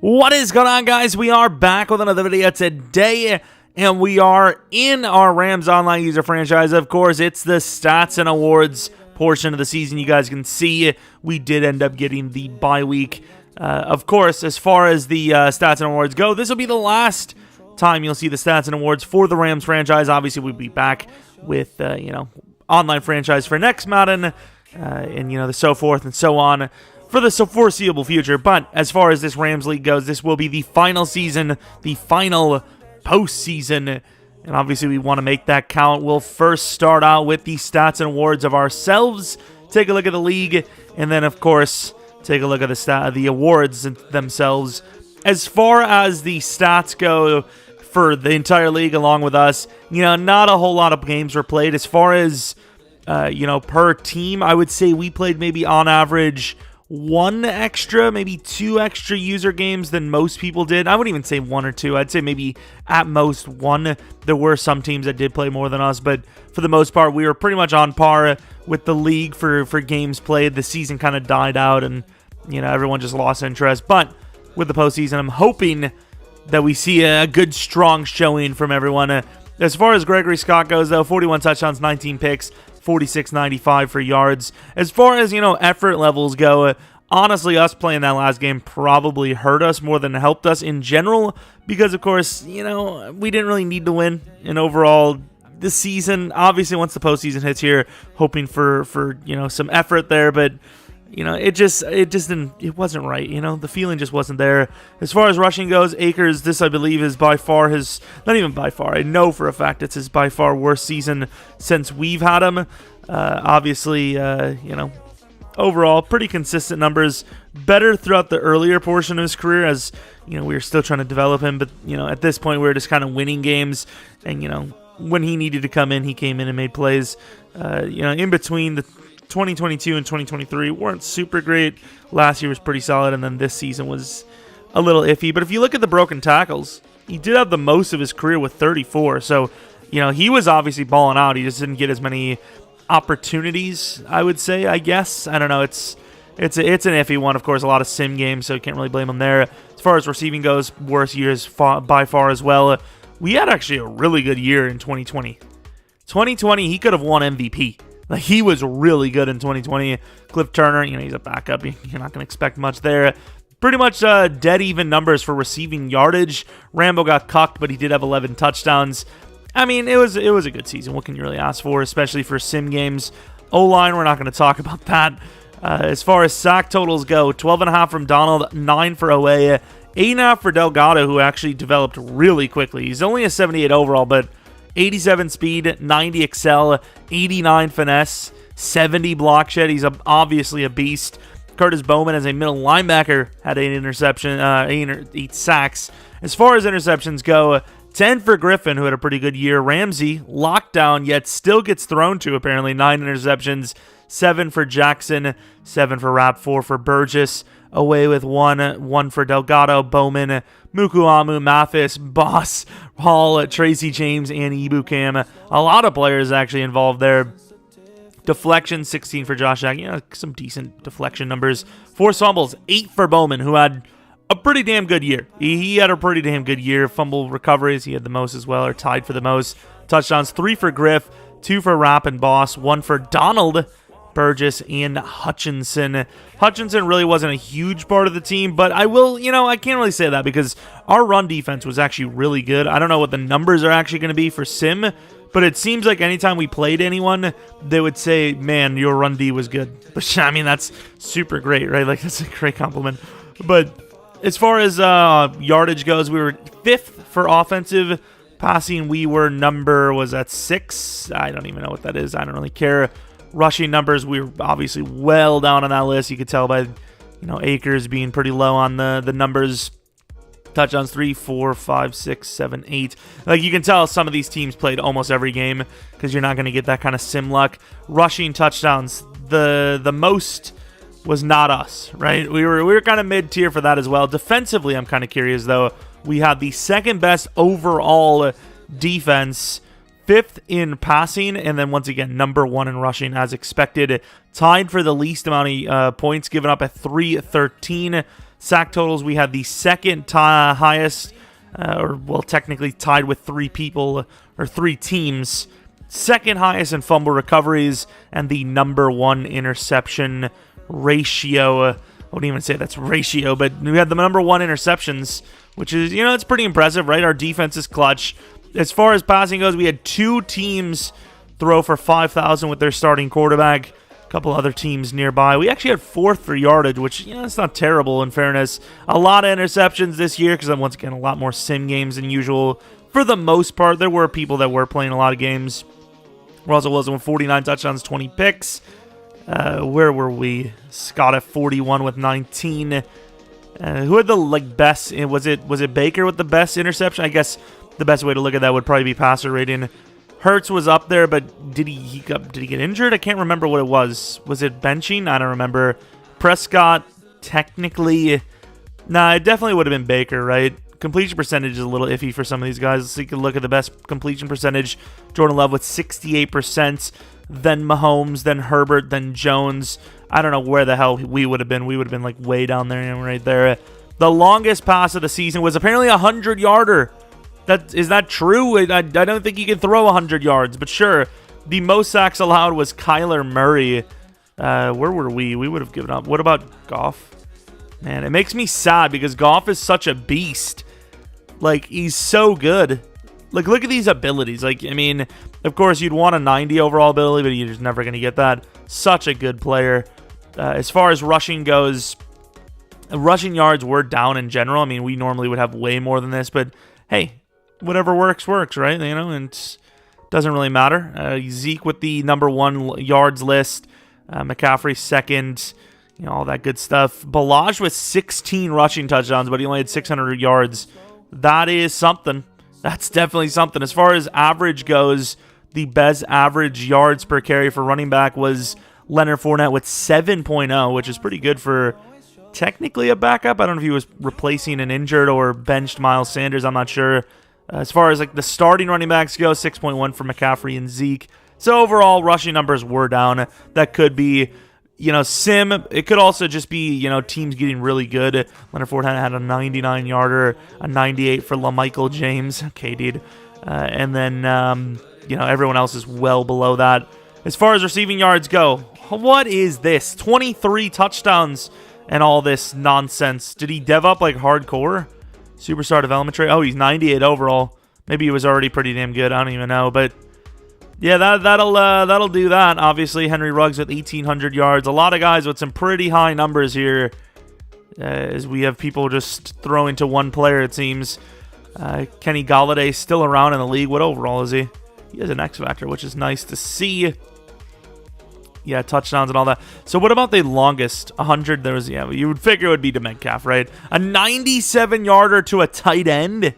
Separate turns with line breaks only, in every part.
What is going on, guys? We are back with another video today, and we are in our Rams Online User Franchise. Of course, it's the Stats and Awards portion of the season. You guys can see we did end up getting the bye week. Of course, as far as the Stats and Awards go, this will be the last time you'll see the Stats and Awards for the Rams franchise. Obviously, we'll be back with, online franchise for next Madden, and, the so forth and so on for the foreseeable future. But as far as this Rams League goes, this will be the final season, the final postseason, and obviously we want to make that count. We'll first start out with the stats and awards of ourselves, take a look at the league, and then, of course, take a look at the awards themselves. As far as the stats go for the entire league along with us, not a whole lot of games were played. As far as, per team, I would say we played maybe on average one extra, maybe two extra user games than most people did. I wouldn't even say one or two. I'd say maybe at most one. There were some teams that did play more than us, but for the most part, we were pretty much on par with the league for games played. The season kind of died out, and everyone just lost interest. But with the postseason, I'm hoping that we see a good, strong showing from everyone. As far as Gregory Scott goes, though, 41 touchdowns, 19 picks, 46.95 for yards. As far as, effort levels go, honestly, us playing that last game probably hurt us more than helped us in general because, of course, we didn't really need to win. And overall, this season, obviously, once the postseason hits here, hoping for some effort there, but it wasn't right. The feeling just wasn't there. As far as rushing goes, Akers, this I believe is by far not even by far, I know for a fact it's his by far worst season since we've had him. Obviously, overall, pretty consistent numbers. Better throughout the earlier portion of his career as, we were still trying to develop him. But, at this point, we were just kind of winning games. And, when he needed to come in, he came in and made plays. In between the 2022 and 2023 weren't super great. Last year was pretty solid, and then this season was a little iffy. But if you look at the broken tackles, he did have the most of his career with 34. So, he was obviously balling out. He just didn't get as many opportunities, I would say, I guess. I don't know. It's an iffy one. Of course, a lot of sim games, so you can't really blame him there. As far as receiving goes, worst years by far as well. We had actually a really good year in 2020. 2020, he could have won MVP. Like, he was really good in 2020. Cliff Turner, he's a backup. You're not going to expect much there. Pretty much dead even numbers for receiving yardage. Rambo got cucked, but he did have 11 touchdowns. I mean, it was a good season. What can you really ask for, especially for sim games? O-line, we're not going to talk about that. As far as sack totals go, 12.5 from Donald, 9 for Owe, 8.5 for Delgado, who actually developed really quickly. He's only a 78 overall, but 87 speed, 90 excel, 89 finesse, 70 block shed. He's obviously a beast. Curtis Bowman as a middle linebacker had 8 sacks. As far as interceptions go, 10 for Griffin, who had a pretty good year. Ramsey, lockdown, yet still gets thrown to, apparently. 9 interceptions, 7 for Jackson, 7 for Rapp, 4 for Burgess. Away with 1 for Delgado, Bowman, Mukuamu, Mathis, Boss, Hall, Tracy James, and Ibukam. A lot of players actually involved there. Deflection, 16 for Josh Jack. Some decent deflection numbers. 4 fumbles, 8 for Bowman, who had a pretty damn good year. He had a pretty damn good year. Fumble recoveries, he had the most as well, or tied for the most. Touchdowns, 3 for Griff, 2 for Rapp and Boss, 1 for Donald, Burgess, and Hutchinson. Hutchinson really wasn't a huge part of the team, but I can't really say that because our run defense was actually really good. I don't know what the numbers are actually going to be for Sim, but it seems like anytime we played anyone, they would say, man, your run D was good. But I mean, that's super great, right? Like, that's a great compliment. But as far as yardage goes, we were 5th for offensive passing. We were was at 6. I don't even know what that is. I don't really care. Rushing numbers, we were obviously well down on that list. You could tell by, Akers being pretty low on the numbers. Touchdowns, 3, 4, 5, 6, 7, 8. Like, you can tell some of these teams played almost every game because you're not going to get that kind of sim luck. Rushing touchdowns, the most was not us, right? We were kind of mid-tier for that as well. Defensively, I'm kind of curious, though. We had the second best overall defense, 5th in passing, and then once again, number 1 in rushing as expected. Tied for the least amount of points given up at 313. Sack totals, we had the second highest, technically tied with 3 people or 3 teams. Second highest in fumble recoveries and the number 1 interception ratio. I wouldn't even say that's ratio, but we had the number 1 interceptions, which is, it's pretty impressive, right? Our defense is clutch. As far as passing goes, we had 2 teams throw for 5,000 with their starting quarterback. A couple other teams nearby. We actually had 4th for yardage, which, it's not terrible in fairness. A lot of interceptions this year because, once again, a lot more sim games than usual. For the most part, there were people that were playing a lot of games. Russell Wilson with 49 touchdowns, 20 picks. Where were we? Scott at 41 with 19. Who had the best? Was it Baker with the best interception? I guess the best way to look at that would probably be passer rating. Hertz was up there, but did he get injured? I can't remember what it was. Was it benching? I don't remember. Prescott, technically, nah, it definitely would have been Baker, right? Completion percentage is a little iffy for some of these guys. So you can look at the best completion percentage. Jordan Love with 68%, then Mahomes, then Herbert, then Jones. I don't know where the hell we would have been. We would have been way down there, right there. The longest pass of the season was apparently a 100-yarder. Is that true? I don't think he can throw 100 yards, but sure. The most sacks allowed was Kyler Murray. Where were we? We would have given up. What about Goff? Man, it makes me sad because Goff is such a beast. He's so good. Look at these abilities. Of course, you'd want a 90 overall ability, but you're just never going to get that. Such a good player. As far as rushing goes, rushing yards were down in general. We normally would have way more than this, but hey, whatever works, right? And it doesn't really matter. Zeke with the number 1 yards list. McCaffrey second. All that good stuff. Balaj with 16 rushing touchdowns, but he only had 600 yards. That is something. That's definitely something. As far as average goes, the best average yards per carry for running back was Leonard Fournette with 7.0, which is pretty good for technically a backup. I don't know if he was replacing an injured or benched Miles Sanders. I'm not sure. As far as the starting running backs go, 6.1 for McCaffrey and Zeke. So overall, rushing numbers were down. That could be, sim. It could also just be, teams getting really good. Leonard Fournette had a 99-yarder, a 98 for LaMichael James. Okay, dude. And then, everyone else is well below that. As far as receiving yards go, what is this? 23 touchdowns and all this nonsense. Did he dev up hardcore? Superstar development trade. Oh, he's 98 overall. Maybe he was already pretty damn good. I don't even know. But yeah, that'll do that. Obviously, Henry Ruggs with 1,800 yards. A lot of guys with some pretty high numbers here. As we have people just throwing to one player, it seems. Kenny Galladay still around in the league. What overall is he? He has an X Factor, which is nice to see. Yeah, touchdowns and all that. So what about the longest? 100, you would figure it would be to Metcalf, right? A 97-yarder to a tight end?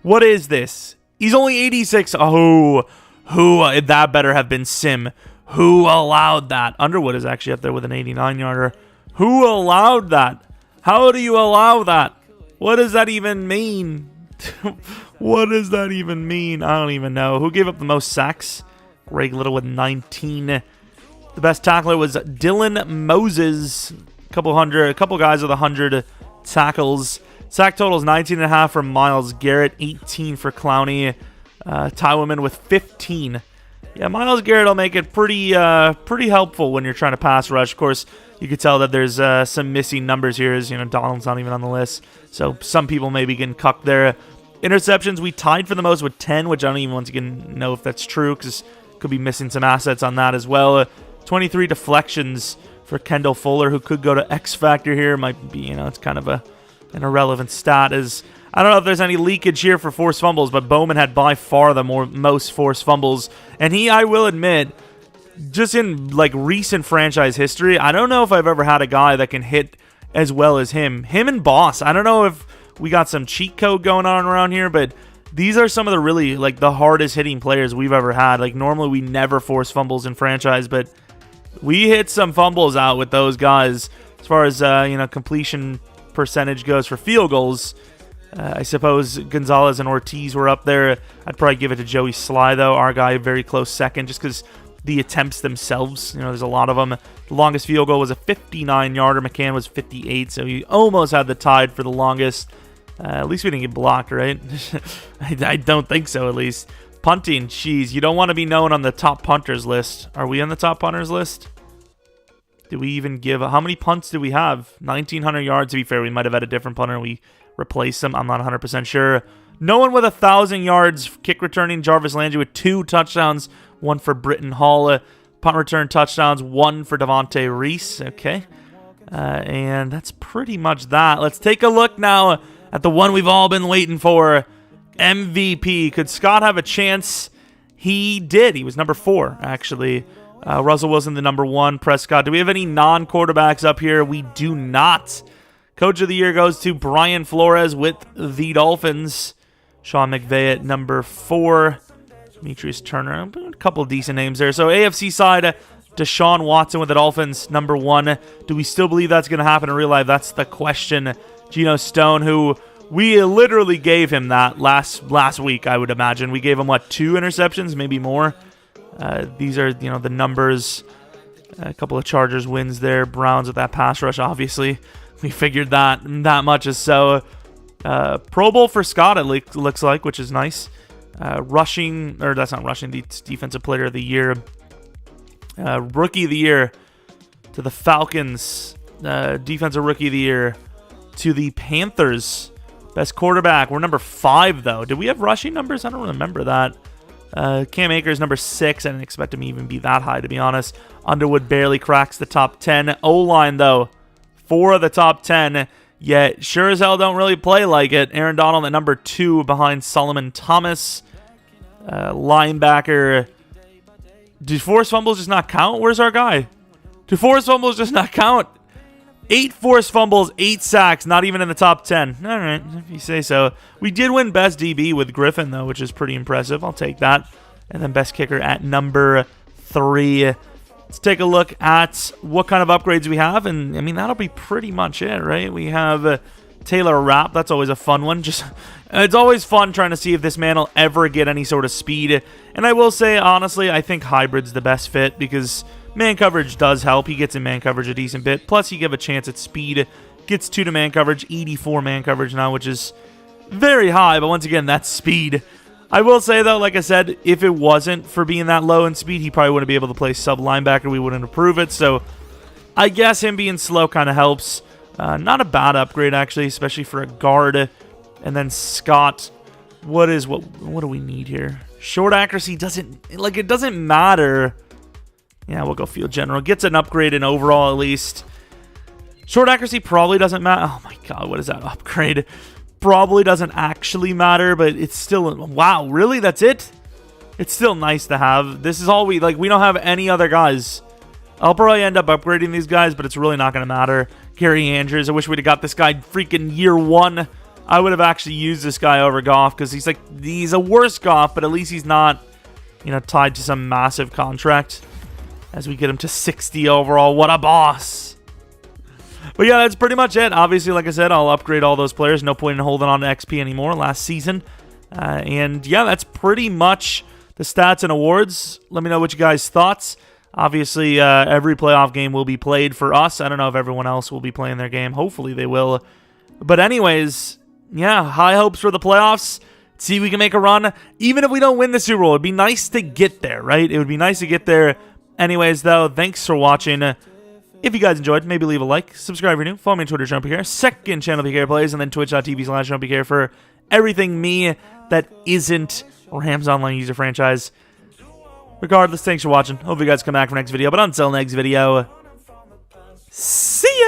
What is this? He's only 86. Oh, that better have been Sim. Who allowed that? Underwood is actually up there with an 89-yarder. Who allowed that? How do you allow that? What does that even mean? What does that even mean? I don't even know. Who gave up the most sacks? Greg Little with 19. The best tackler was Dylan Moses. A couple guys with 100 tackles. Sack totals 19.5 for Myles Garrett, 18 for Clowney. Ty Women with 15. Yeah, Myles Garrett will make it pretty helpful when you're trying to pass rush. Of course, you could tell that there's some missing numbers here. As Donald's not even on the list, so some people may be getting cucked there. Interceptions, we tied for the most with 10, which I don't even once again know if that's true because could be missing some assets on that as well. 23 deflections for Kendall Fuller, who could go to X Factor here. Might be, it's kind of an irrelevant stat. I don't know if there's any leakage here for forced fumbles, but Bowman had by far the most forced fumbles. And I will admit, just in recent franchise history, I don't know if I've ever had a guy that can hit as well as him. Him and Boss. I don't know if we got some cheat code going on around here, but these are some of the really the hardest hitting players we've ever had. Normally we never force fumbles in franchise, but we hit some fumbles out with those guys. As far as completion percentage goes for field goals, I suppose Gonzalez and Ortiz were up there. I'd probably give it to Joey Sly, though. Our guy, very close second, just because the attempts themselves. You know, there's a lot of them. The longest field goal was a 59-yarder. McCann was 58, so he almost had the tied for the longest. At least we didn't get blocked, right? I don't think so, at least. Punting, jeez, you don't want to be known on the top punters list. Are we on the top punters list? Did we even give... How many punts did we have? 1,900 yards, to be fair. We might have had a different punter and we replaced him. I'm not 100% sure. No one with 1,000 yards. Kick returning, Jarvis Landry with 2 touchdowns. 1 for Britton Hall. Punt return touchdowns. 1 for Devontae Reese. Okay. And that's pretty much that. Let's take a look now at the one we've all been waiting for. MVP. Could Scott have a chance? He did. He was number 4, actually. Russell Wilson, the number 1. Prescott. Do we have any non-quarterbacks up here? We do not. Coach of the Year goes to Brian Flores with the Dolphins. Sean McVay at number 4. Demetrius Turner. A couple of decent names there. So AFC side, Deshaun Watson with the Dolphins, number 1. Do we still believe that's going to happen in real life? That's the question. Geno Stone, who we literally gave him that last week, I would imagine. We gave him, what, 2 interceptions, maybe more? These are, you know, the numbers. A couple of Chargers wins there. Browns with that pass rush, obviously. We figured that much is so. Pro Bowl for Scott, it looks like, which is nice. Rushing, or that's not rushing, Defensive Player of the Year. Rookie of the Year to the Falcons. Defensive Rookie of the Year to the Panthers. Best quarterback. We're number 5, though. Did we have rushing numbers? I don't remember that. Cam Akers, number 6. I didn't expect him to even be that high, to be honest. Underwood barely cracks the top 10. O-line, though. 4 of the top 10. Yet, sure as hell don't really play like it. Aaron Donald at number 2 behind Solomon Thomas. Linebacker. Do forced fumbles just not count? Where's our guy? Do forced fumbles just not count? 8 forced fumbles, 8 sacks, not even in the top 10. All right, if you say so. We did win Best DB with Griffin, though, which is pretty impressive. I'll take that. And then Best Kicker at number 3. Let's take a look at what kind of upgrades we have. And, I mean, that'll be pretty much it, right? We have Taylor Rapp. That's always a fun one. It's always fun trying to see if this man will ever get any sort of speed. And I will say, honestly, I think hybrid's the best fit because man coverage does help. He gets in man coverage a decent bit. Plus, you give a chance at speed. Gets 2 to man coverage, 84 man coverage now, which is very high. But once again, that's speed. I will say, though, like I said, if it wasn't for being that low in speed, he probably wouldn't be able to play sub-linebacker. We wouldn't approve it. So I guess him being slow kind of helps. Not a bad upgrade, actually, especially for a guard. And then Scott, what do we need here? Short accuracy it doesn't matter. Yeah, we'll go field general. Gets an upgrade in overall, at least. Short accuracy probably doesn't matter. Oh, my God. What is that upgrade? Probably doesn't actually matter, but it's still... Wow, really? That's it? It's still nice to have. This is all we don't have any other guys. I'll probably end up upgrading these guys, but it's really not going to matter. Gary Andrews. I wish we'd have got this guy freaking year 1. I would have actually used this guy over Goff because he's a worse Goff, but at least he's not, tied to some massive contract. As we get him to 60 overall. What a boss. But yeah, that's pretty much it. Obviously, like I said, I'll upgrade all those players. No point in holding on to XP anymore last season. And yeah, that's pretty much the stats and awards. Let me know what you guys' thoughts. Obviously, every playoff game will be played for us. I don't know if everyone else will be playing their game. Hopefully they will. But anyways, yeah, high hopes for the playoffs. See if we can make a run. Even if we don't win the Super Bowl, it'd be nice to get there, right? It would be nice to get there. Anyways, though, thanks for watching. If you guys enjoyed, maybe leave a like. Subscribe if you're new. Follow me on Twitter, Jeromepkr. Second channel, PK Plays, and then twitch.tv/Jeromepkr for everything me that isn't Rams Online User Franchise. Regardless, thanks for watching. Hope you guys come back for next video. But until next video, see ya!